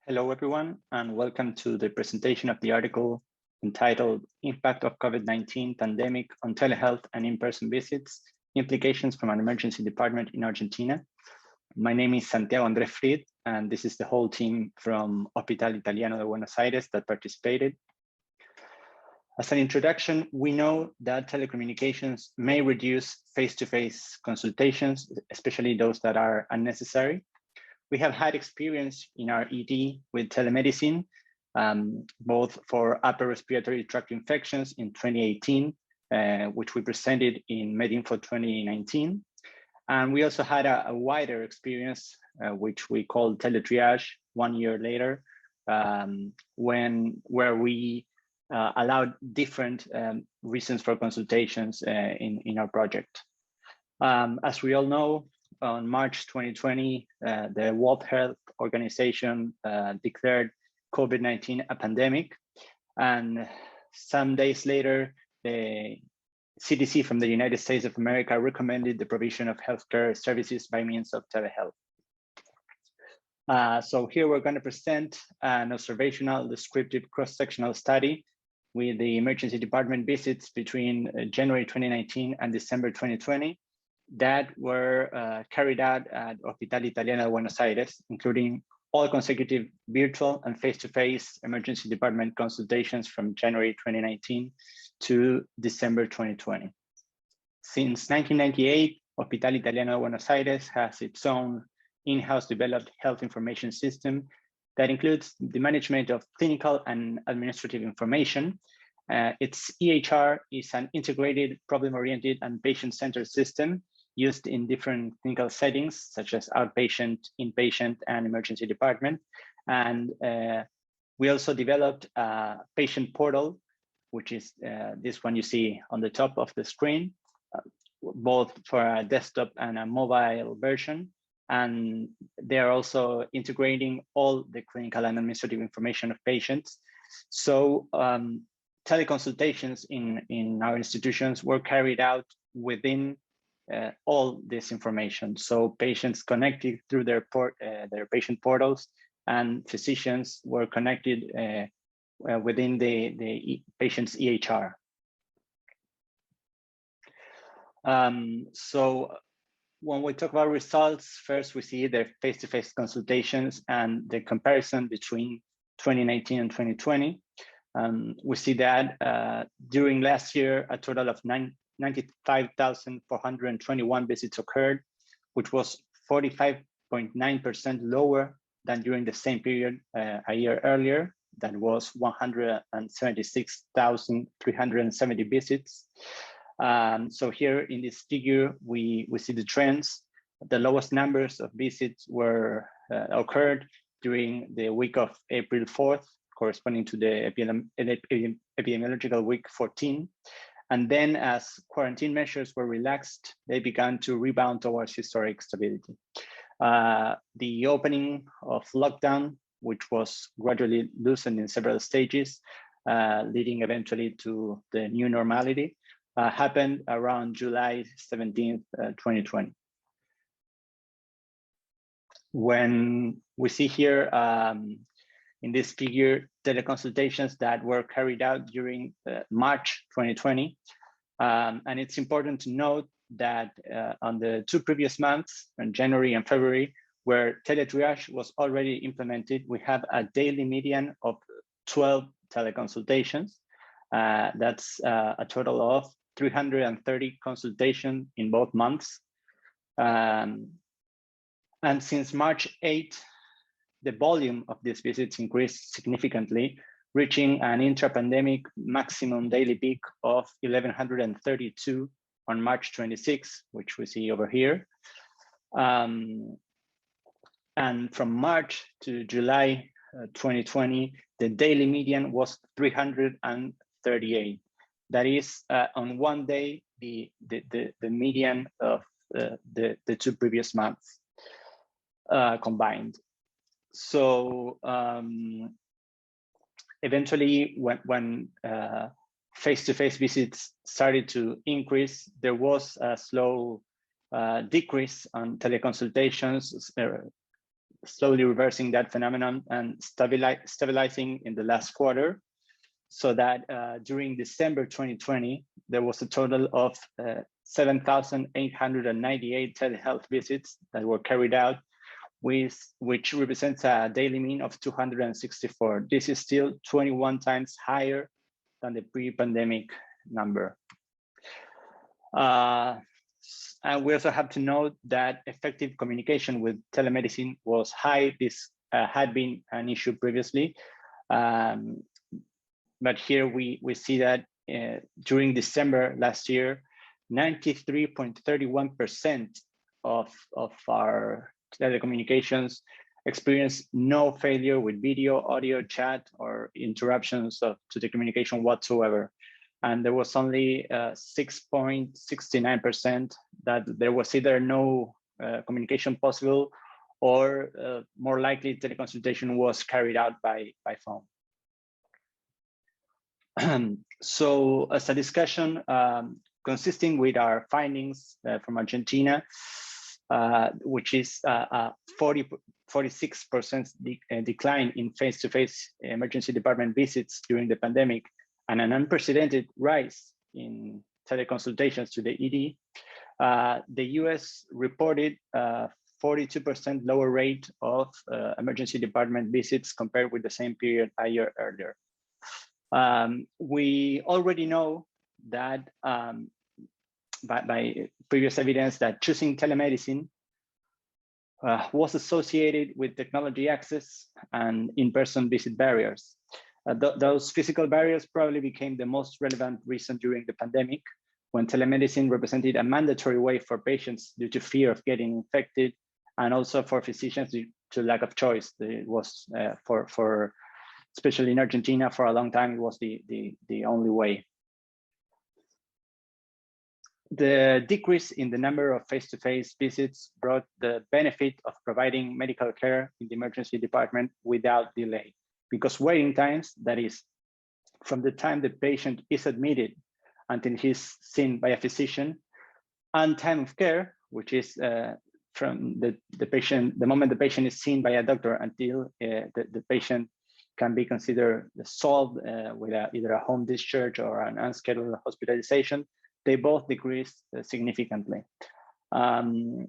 Hello, everyone, and welcome to the presentation of the article entitled Impact of COVID-19 Pandemic on Telehealth and In-Person Visits, Implications from an Emergency Department in Argentina. My name is Santiago Andrés Fried, and this is the whole team from Hospital Italiano de Buenos Aires that participated. As an introduction, we know that telecommunications may reduce face-to-face consultations, especially those that are unnecessary. We have had experience in our ED with telemedicine, both for upper respiratory tract infections in 2018, which we presented in MedInfo 2019. And we also had a wider experience, which we called teletriage 1 year later, where we allowed different reasons for consultations in our project. As we all know, on March 2020, the World Health Organization declared COVID-19 a pandemic. And some days later, the CDC from the United States of America recommended the provision of healthcare services by means of telehealth. So here we're going to present an observational descriptive cross-sectional study with the emergency department visits between January 2019 and December 2020. That were carried out at Hospital Italiano de Buenos Aires, including all consecutive virtual and face-to-face emergency department consultations from January 2019 to December 2020. Since 1998, Hospital Italiano de Buenos Aires has its own in-house developed health information system that includes the management of clinical and administrative information. Its EHR is an integrated, problem-oriented, and patient-centered system used in different clinical settings, such as outpatient, inpatient, and emergency department. And we also developed a patient portal, which is this one you see on the top of the screen, both for a desktop and a mobile version. And they're also integrating all the clinical and administrative information of patients. So teleconsultations in our institutions were carried out within all this information. So patients connected through their patient portals, and physicians were connected within the patient's EHR. So when we talk about results, first we see the face-to-face consultations and the comparison between 2019 and 2020. We see that during last year, a total of 95,421 visits occurred, which was 45.9% lower than during the same period a year earlier. That was 176,370 visits. So here in this figure, we see the trends. The lowest numbers of visits were occurred during the week of April 4th, corresponding to the epidemiological week 14. And then as quarantine measures were relaxed, they began to rebound towards historic stability. The opening of lockdown, which was gradually loosened in several stages, leading eventually to the new normality, happened around July 17th, 2020. When we see here in this figure, teleconsultations that were carried out during March 2020. And it's important to note that on the two previous months, in January and February, where teletriage was already implemented, we have a daily median of 12 teleconsultations. That's a total of 330 consultations in both months. And since March 8th, the volume of these visits increased significantly, reaching an intra-pandemic maximum daily peak of 1,132 on March 26, which we see over here. And from March to July 2020, the daily median was 338. That is, on one day, the median of the two previous months combined. So eventually, when face-to-face visits started to increase, there was a slow decrease on teleconsultations slowly reversing that phenomenon and stabilizing in the last quarter, so that during December 2020, there was a total of 7,898 telehealth visits that were carried out, which represents a daily mean of 264. This is still 21 times higher than the pre-pandemic number. And we also have to note that effective communication with telemedicine was high. This had been an issue previously. But here we see that during December last year, 93.31% of our telecommunications experienced no failure with video, audio, chat, or interruptions to the communication whatsoever. And there was only 6.69% that there was either no communication possible, or more likely teleconsultation was carried out by phone. So as a discussion consisting with our findings from Argentina, which is a 46% decline in face-to-face emergency department visits during the pandemic, and an unprecedented rise in teleconsultations to the ED, the US reported 42% lower rate of emergency department visits compared with the same period a year earlier. We already know that by previous evidence that choosing telemedicine was associated with technology access and in-person visit barriers. Those physical barriers probably became the most relevant reason during the pandemic, when telemedicine represented a mandatory way for patients due to fear of getting infected, and also for physicians due to lack of choice. It was for especially in Argentina, for a long time, it was the only way. The decrease in the number of face-to-face visits brought the benefit of providing medical care in the emergency department without delay, because waiting times, that is, from the time the patient is admitted until he's seen by a physician, and time of care, which is from the moment the patient is seen by a doctor until the patient can be considered solved with either a home discharge or an unscheduled hospitalization, they both decreased significantly. All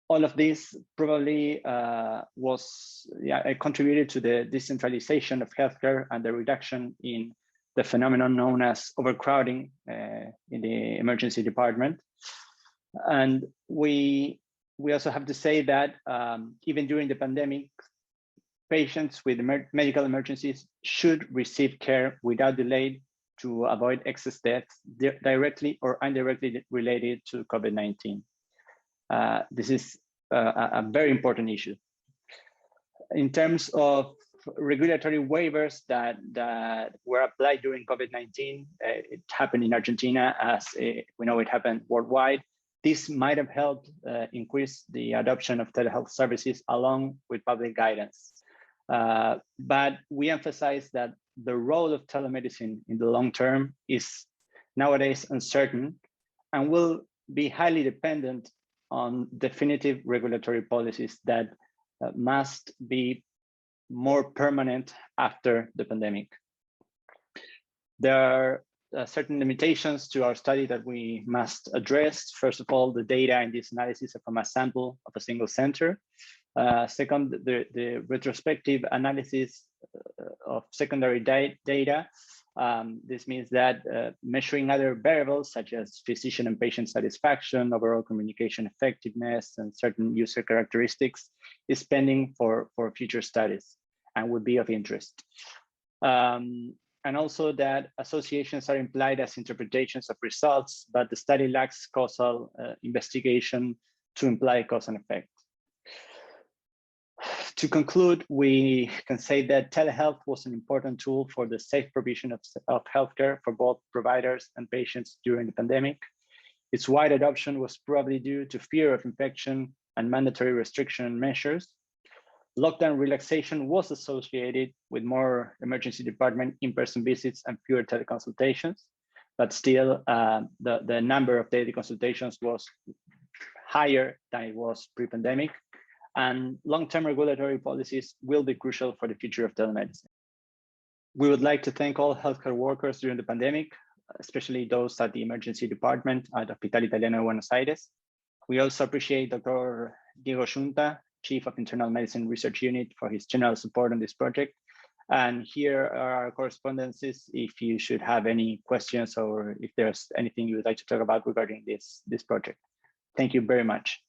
of this probably contributed to the decentralization of healthcare and the reduction in the phenomenon known as overcrowding in the emergency department. And we also have to say that even during the pandemic, patients with medical emergencies should receive care without delay to avoid excess deaths directly or indirectly related to COVID-19. This is a very important issue. In terms of regulatory waivers that were applied during COVID-19, it happened in Argentina, as we know it happened worldwide. This might have helped increase the adoption of telehealth services along with public guidance. But we emphasize that the role of telemedicine in the long term is nowadays uncertain and will be highly dependent on definitive regulatory policies that must be more permanent after the pandemic. There are certain limitations to our study that we must address. First of all, the data in this analysis are from a sample of a single center. Second, the retrospective analysis of secondary data. This means that measuring other variables such as physician and patient satisfaction, overall communication effectiveness, and certain user characteristics is pending for future studies and would be of interest. And also that associations are implied as interpretations of results, but the study lacks causal investigation to imply cause and effect. To conclude, we can say that telehealth was an important tool for the safe provision of healthcare for both providers and patients during the pandemic. Its wide adoption was probably due to fear of infection and mandatory restriction measures. Lockdown relaxation was associated with more emergency department in-person visits and fewer teleconsultations, but still the number of daily consultations was higher than it was pre-pandemic. and long-term regulatory policies will be crucial for the future of telemedicine. We would like to thank all healthcare workers during the pandemic, especially those at the emergency department at Hospital Italiano de Buenos Aires. We also appreciate Dr. Diego Junta, Chief of Internal Medicine Research Unit, for his general support on this project. And here are our correspondences if you should have any questions or if there's anything you would like to talk about regarding this project. Thank you very much.